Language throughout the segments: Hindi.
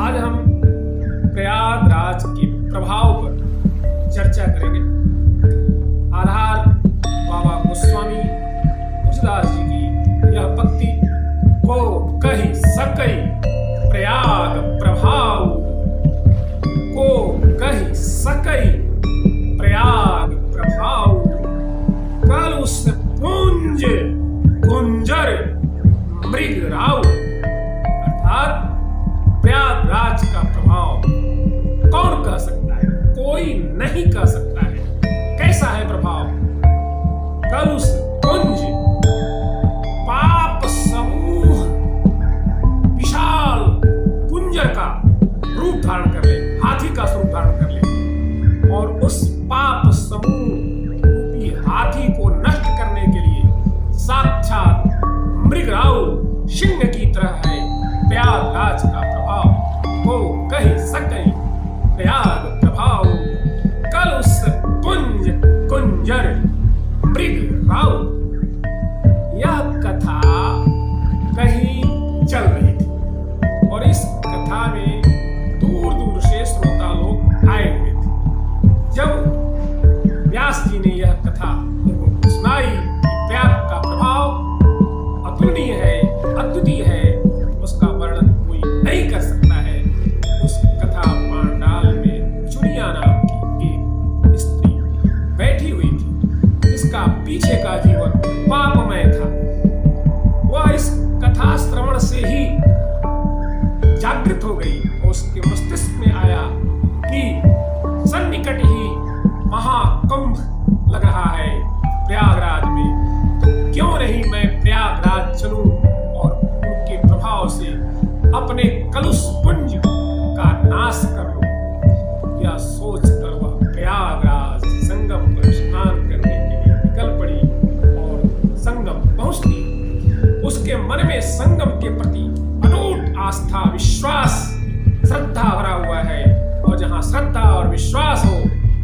आज हम प्रयागराज के प्रभाव पर चर्चा करेंगे। आधार बाबा गोस्वामी तुलसीदास जी की यह पंक्ति को कही सकई प्रयाग प्रभाव, को कही सकई प्रयाग प्रभाव, कलुष पुंज गुंजर मृग राव। अर्थात प्रयागराज का प्रभाव कौन कह सकता है? कोई नहीं कह सकता है। कैसा है प्रभाव? कलुष पुंज, पाप समूह विशाल कुंजर का रूप धारण कर ले, हाथी का स्वरूप धारण कर ले, और उस पाप समूह रूपी हाथी को नष्ट करने के लिए साक्षात मृगराव सिंह की तरह है प्रयागराज का प्रभाव। को कही सकई प्रयाग प्रभाव, कलुष पुंज कुंजर मृग राव। यह कथा कहीं चल रही थी और इस कथा में दूर दूर से श्रोता लोग आए हुए थे। जब व्यास जी ने यह कथा सुनाई कि प्रयाग का प्रभाव अतुलनीय है, अद्वितीय है, उसका वर्णन कोई नहीं कर सकता है। उस कथा पांडाल में चुनिया नाम की एक स्त्री बैठी हुई थी जिसका पीछे का जीवन पापमय था। वह इस कथा श्रवण से ही जागृत हो गई और उसके मस्तिष्क में आया कि सन्निकट ही महाकुंभ लग रहा है प्रयागराज में, तो क्यों नहीं मैं प्रयागराज चलूं और उनके प्रभाव से अपने कलुष पुंज का नाश कर लूं। यह सोचकर वह प्रयागराज संगम पर स्नान करने के लिए निकल पड़ी और संगम पहुंचती। उसके मन में संगम के प्रति अटूट आस्था, विश्वास, श्रद्धा भरा हुआ है, और जहां श्रद्धा और विश्वास हो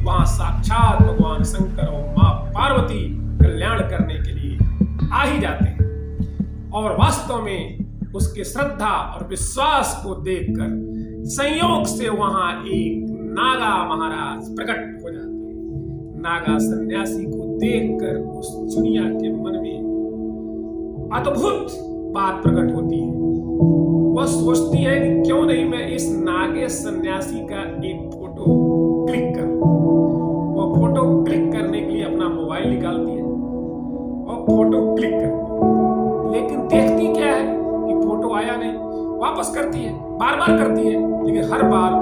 वहां साक्षात भगवान शंकर और मां पार्वती कल्याण करने के लिए आ ही जाते हैं। और वास्तव में उसके श्रद्धा और विश्वास को देखकर संयोग से वहां एक नागा महाराज प्रकट हो जाते हैं। नागा सन्यासी को देखकर उस चुनिया के मन में अद्भुत बात प्रकट होती है। वह सोचती है कि क्यों नहीं मैं इस नागे सन्यासी का एक फोटो क्लिक करूं। वह फोटो क्लिक करने के लिए अपना मोबाइल निकालती है और फोटो क्लिक करती है, लेकिन देखती क्या है कि फोटो आया नहीं। वापस करती है, बार बार करती है, लेकिन हर बार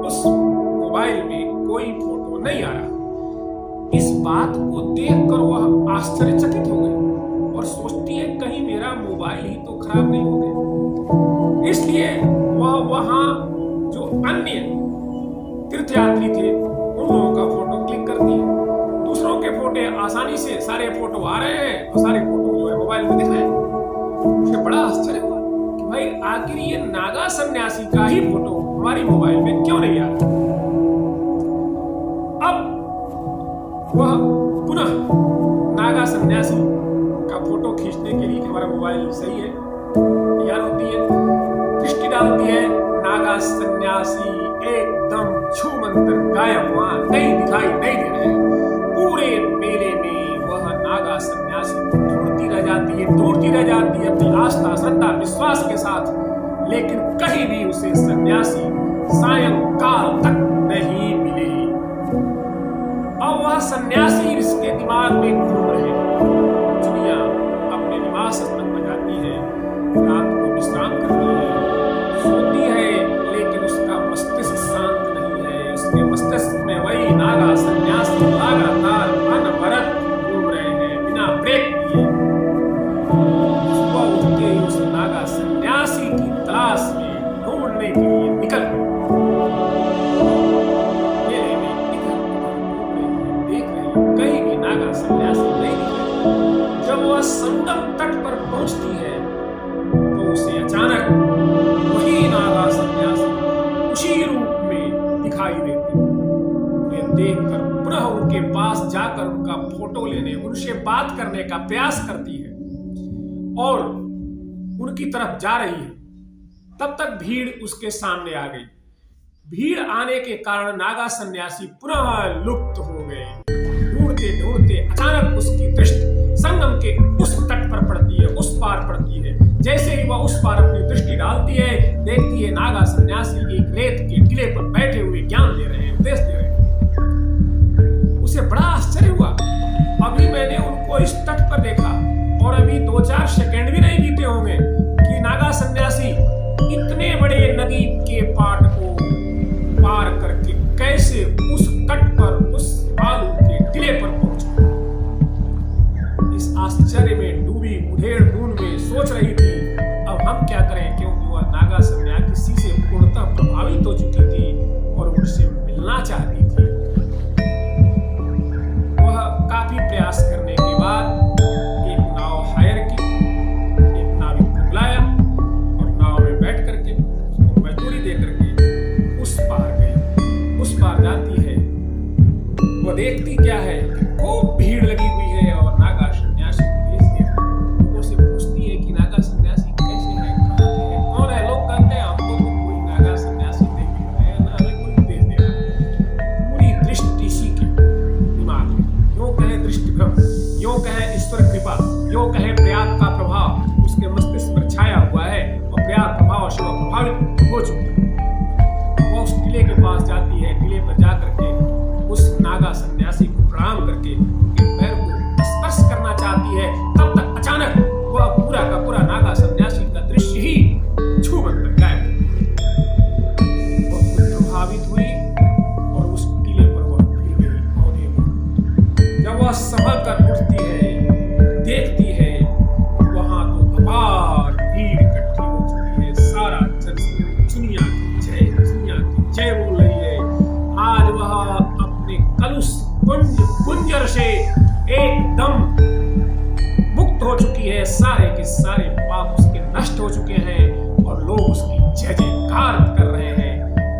उस मोबाइल में कोई फोटो नहीं आ रहा। इस बात को देखकर वह आश्चर्यचकित हो गई और सोचती है कहीं मेरा मोबाइल ही तो खराब नहीं हो गया। इसलिए वह वहां जो अन्य तीर्थयात्री थे उन लोगों का फोटो क्लिक करती है। दूसरों के फोटो आसानी से सारे फोटो आ रहे हैं और सारे फोटो जो है मोबाइल में दिख रहे हैं। मुझे बड़ा आश्चर्य हुआ कि भाई आखिर ये नागा सन्यासी का ही फोटो हमारी मोबाइल में क्यों नहीं आ रहा। अब वह पुनः नागा सन्यासी का फोटो खींचने के लिए हमारा मोबाइल सही है तैयार होती है, दृष्टि डालती है। नागा सन्यासी एकदम छूमंतर गायब, वहां नहीं दिखाई नहीं दे रहे। पूरे मेले में वह नागा सन्यासी ढूंढती रह जाती है अपनी आस्था, श्रद्धा, विश्वास के साथ, लेकिन कहीं भी उसे सन्यासी सायंकाल तक नहीं मिले। अब वह सन्यासी इसके दिमाग में घूम रहे। चुनिया अपने निवास स्थल में जाती है, रात को विश्राम करती है, सोती है, लेकिन उसका मस्तिष्क शांत नहीं है। उसके मस्तिष्क में वही नागा सन्यासी लगातार अनवरत घूम रहे हैं बिना ब्रेक दिए। सुबह उठते ही उस नागा सन्यासी की तलाश में ढूंढने के लिए निकल पड़े। मेले में इधर उधर देख रहे, कहीं भी नागा सन्यासी नहीं दिख रहे। जब वह संगम तट पर पहुंचती है तो उसे अचानक वही नागा सन्यासी उसी रूप में दिखाई देते। उन्हें देखकर पुनः उनके पास जाकर उनका फोटो लेने, उनसे बात करने का प्रयास करती है और उनकी तरफ जा रही है। तब तक भीड़ उसके सामने आ गई। भीड़ आने के कारण नागा सन्यासी पुनः लुप्त हो गए। ढूंढते ढूंढते अचानक उसकी दृष्टि संगम के उस तट पर पड़ती है, उस पार पड़ती है। जैसे ही वह उस पार अपनी दृष्टि डालती है, देखती है नागा सन्यासी एक रेत के टीले पर बैठे हुए ज्ञान दे रहे हैं, उपदेश दे रहे हैं। उसे बड़ा आश्चर्य हुआ। अभी मैंने उनको इस तट पर देखा और अभी 2-4 सेकंड भी नहीं बीते होंगे कि नागा सन्यासी इतने बड़े नदी के पाट को पार करके कैसे उस तट पर उस बालू के टिले पर पहुंचे। इस आश्चर्य में डूबी मुठेड़ मून में सोच रही थी अब हम क्या करें, क्योंकि वह नागा सन्यासी से पूर्णतः प्रभावित हो चुकी थी और उनसे मिलना चाहती थी। वह काफी प्रयास करने के बाद एक नाव हायर की, एक नाविक को बुलाया और नाव में बैठ करके उसको मजदूरी दे करके उस पार गई। उस पार जाती है, वह देखती क्या है कि खूब भीड़ लगी हुई है और नागा सन्यासी लोगों से पूछती है कि नागा सन्यासी कैसे है, कहाँ के है, कौन है। लोग कहते हैं हमको तो कोई नागा सन्यासी नहीं मिल रहा है, ना हमें कोई उपदेश दे रहा है। पूरी दृष्टि इसी के दिमाग में, यूं कहे दृष्टि भ्रम, यूं कहे ईश्वर कृपा, यूं कहे प्रयाग का प्रभाव उसके मस्तिष्क पर छाया हुआ है और प्रयाग प्रभाव से वह प्रभावित हो चुकी है। वह उस टिले के पास जाती है, टिले पर जाकर के उस नागा सन्यासी को प्रणाम करके उनके पैर को स्पर्श करना चाहती है। तब तक अचानक वह पूरा का पूरा नागा सन्यासी का दृश्य ही छूमंतर गायब। वह प्रभावित हुई और उस टिले पर वह गिर गई पौधे में। जब वह संभल कर उठती है, देखती है वहां तो अपार भीड़ इकट्ठी हो चुकी है। सारा जन दुनिया की जय बोल रही है। आज वह अपने कलुष कुंजर से एकदम मुक्त हो चुकी है। सारे के सारे पाप उसके नष्ट हो चुके हैं और लोग उसकी जय जयकार कर रहे हैं।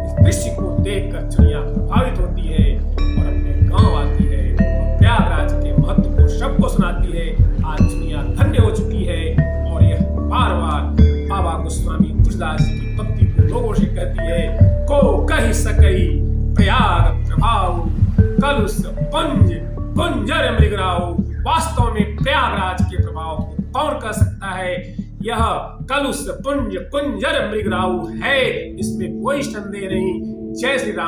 इस दृश्य को देखकर चिड़िया प्रभावित होती है और अपने गांव आती है और प्रयागराज के महत्व को सबको सुनाती है। आज चिड़िया धन्य हो चुकी है और यह बार बार बाबा गोस्वामी तुलसीदास जी की पंक्ति को लोगों से कहती है, को कही सकई प्रयाग प्रभाव कलुष पुंज कुंजर मृगराव। वास्तव में प्रयागराज के प्रभाव को कौन कर सकता है? यह कलुष पुंज कुंजर मृगराव है, इसमें कोई संदेह नहीं। जय श्री राम।